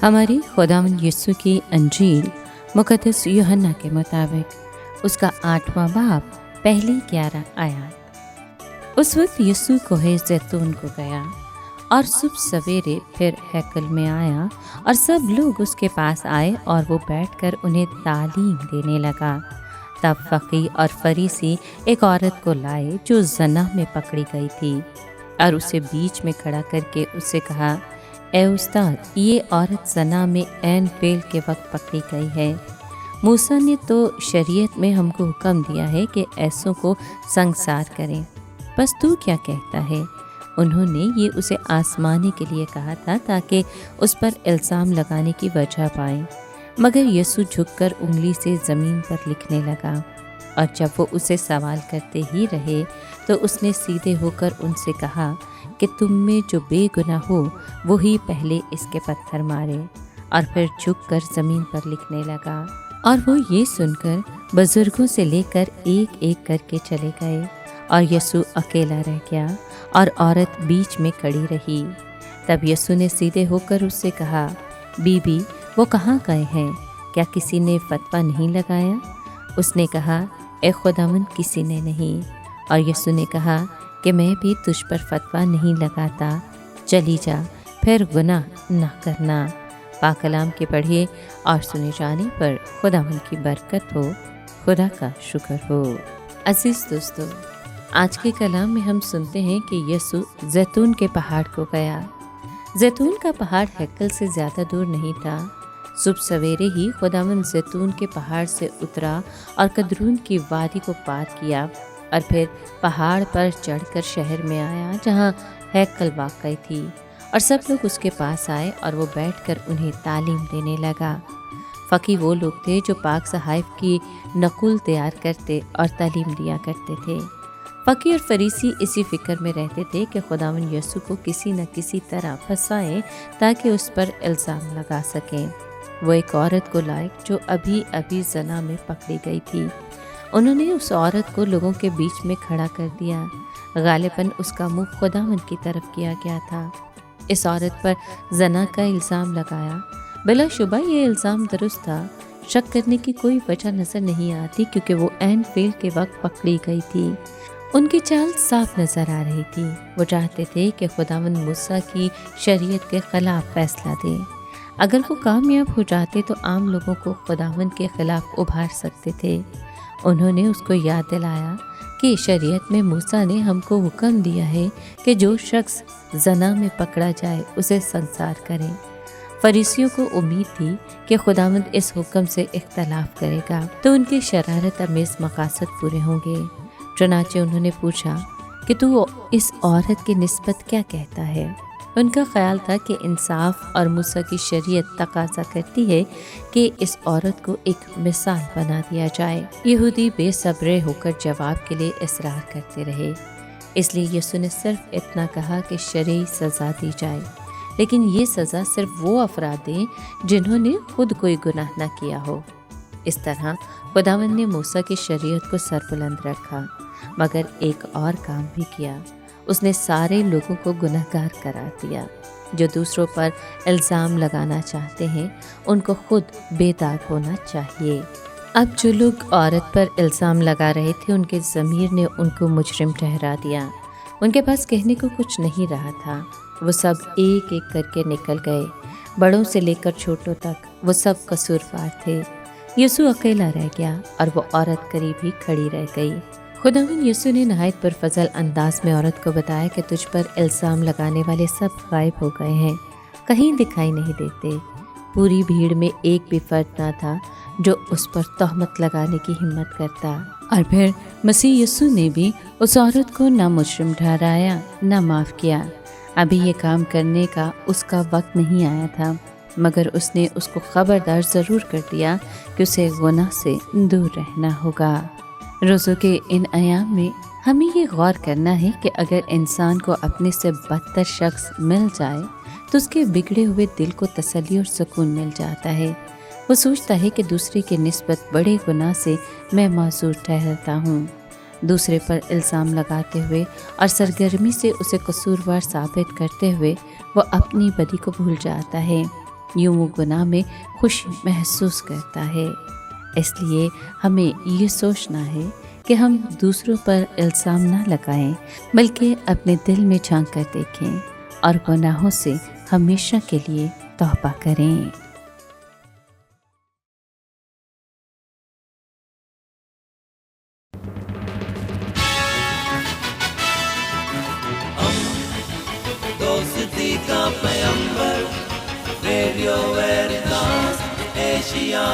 हमारी खुदावंद यीशु की अंजील मुक़द्दस यूहन्ना के मुताबिक उसका 8वां बाब पहली 11 आयत। उस वक्त यीशु कोहे ज़ैतून को गया और सुबह सवेरे फिर हैकल में आया और सब लोग उसके पास आए और वो बैठकर उन्हें तालीम देने लगा। तब फ़कीह और फरीसी एक औरत को लाए जो ज़ना में पकड़ी गई थी और उसे बीच में खड़ा करके उससे कहा, ए उस्ताद, ये औरत ज़ना में ऐन फेल के वक्त पकड़ी गई है। मूसा ने तो शरीयत में हमको हुक्म दिया है कि ऐसों को संसार करें, बस तू क्या कहता है? उन्होंने ये उसे आजमाने के लिए कहा था ताकि उस पर इल्ज़ाम लगाने की वजह पाएं। मगर यीशु झुककर उंगली से ज़मीन पर लिखने लगा और जब वो उसे सवाल करते ही रहे तो उसने सीधे होकर उनसे कहा कि तुम में जो बेगुनाह हो वही पहले इसके पत्थर मारे। और फिर झुककर ज़मीन पर लिखने लगा। और वो ये सुनकर बुजुर्गों से लेकर एक एक करके चले गए और यीशु अकेला रह गया और औरत बीच में खड़ी रही। तब यीशु ने सीधे होकर उससे कहा, बीबी, वो कहाँ गए हैं? क्या किसी ने फतवा नहीं लगाया? उसने कहा, ए खुदावंद, किसी ने नहीं। और यीशु ने कहा कि मैं भी तुझ पर फतवा नहीं लगाता, चली जा, फिर गुनाह न करना। पाक कलाम के पढ़िए और सुने जाने पर खुदावंद की बरकत हो। खुदा का शुक्र हो। अजीज़ दोस्तों, आज के कलाम में हम सुनते हैं कि यीशु ज़ैतून के पहाड़ को गया। ज़ैतून का पहाड़ हैकल से ज़्यादा दूर नहीं था। सुबह सवेरे ही खुदावंद ज़ैतून के पहाड़ से उतरा और कदरून की वादी को पार किया और फिर पहाड़ पर चढ़कर शहर में आया जहाँ हैकल वाक़ई थी। और सब लोग उसके पास आए और वो बैठकर उन्हें तालीम देने लगा। फ़कीह वो लोग थे जो पाक सहाइफ की नकुल तैयार करते और तालीम दिया करते थे। फ़कीह और फरीसी इसी फ़िक्र में रहते थे कि खुदावंद यीशु को किसी न किसी तरह फंसाएं ताकि उस पर इल्ज़ाम लगा सकें। वो एक औरत को लाए जो अभी अभी ज़ना में पकड़ी गई थी। उन्होंने उस औरत को लोगों के बीच में खड़ा कर दिया। गालिबन उसका मुंह खुदावंद की तरफ किया गया था। इस औरत पर ज़ना का इल्ज़ाम लगाया। बिलाशुबा ये इल्ज़ाम दुरुस्त था। शक करने की कोई वजह नज़र नहीं आती क्योंकि वो ऐन फेल के वक्त पकड़ी गई थी। उनकी चाल साफ नज़र आ रही थी। वो चाहते थे कि खुदावंद मूसा की शरीयत के ख़िलाफ़ फ़ैसला दे। अगर वो कामयाब हो जाते तो आम लोगों को खुदावंद के ख़िलाफ़ उभार सकते थे। उन्होंने उसको याद दिलाया कि शरीयत में मूसा ने हमको हुक्म दिया है कि जो शख्स ज़ना में पकड़ा जाए उसे संसार करें। फरीसियों को उम्मीद थी कि खुदावंद इस हुक्म से इख्तलाफ करेगा तो उनके शरारत अमेज़ मकासद पूरे होंगे। चुनाचे उन्होंने पूछा कि तू इस औरत की निस्बत क्या कहता है? उनका ख्याल था कि इंसाफ और मूसा की शरीयत तकाजा करती है कि इस औरत को एक मिसाल बना दिया जाए। यहूदी बेसब्रे होकर जवाब के लिए इसरार करते रहे। इसलिए यीशु ने सिर्फ इतना कहा कि शरई सज़ा दी जाए, लेकिन ये सज़ा सिर्फ वो अफराद दें जिन्होंने खुद कोई गुनाह न किया हो। इस तरह खुदावंद ने मूसा की शरीयत को सरबुलंद रखा, मगर एक और काम भी किया। उसने सारे लोगों को गुनहगार करार दिया। जो दूसरों पर इल्ज़ाम लगाना चाहते हैं उनको खुद बेदाग होना चाहिए। अब जो लोग औरत पर इल्ज़ाम लगा रहे थे उनके ज़मीर ने उनको मुजरिम ठहरा दिया। उनके पास कहने को कुछ नहीं रहा था। वो सब एक एक करके निकल गए। बड़ों से लेकर छोटों तक वो सब कसूरवार थे। यीशु अकेला रह गया और वो औरत करीब ही खड़ी रह गई। खुदावंद यीशु ने नहायत पुरफ़ज़ल अंदाज में औरत को बताया कि तुझ पर इल्ज़ाम लगाने वाले सब गायब हो गए हैं, कहीं दिखाई नहीं देते। पूरी भीड़ में एक भी फर्द ना था जो उस पर तहमत लगाने की हिम्मत करता। और फिर मसीह यीशु ने भी उस औरत को ना मुजरिम ठहराया ना माफ़ किया। अभी ये काम करने का उसका वक्त नहीं आया था, मगर उसने उसको खबरदार ज़रूर कर दिया कि उसे गुनाह से दूर रहना होगा। रोज़ों के इन अयाम में हमें ये गौर करना है कि अगर इंसान को अपने से बदतर शख्स मिल जाए तो उसके बिगड़े हुए दिल को तसल्ली और सुकून मिल जाता है। वो सोचता है कि दूसरे के निस्बत बड़े गुनाह से मैं माजूर ठहरता हूँ। दूसरे पर इल्ज़ाम लगाते हुए और सरगर्मी से उसे कसूरवार साबित करते हुए वो अपनी बदी को भूल जाता है। यूं वो गुनाह में खुशी महसूस करता है। इसलिए हमें ये सोचना है कि हम दूसरों पर इल्ज़ाम ना लगाएं, बल्कि अपने दिल में झांक कर देखें और गुनाहों से हमेशा के लिए तौबा करें। दोस्ती का पैगंबर, रेडियो वेरितास एशिया।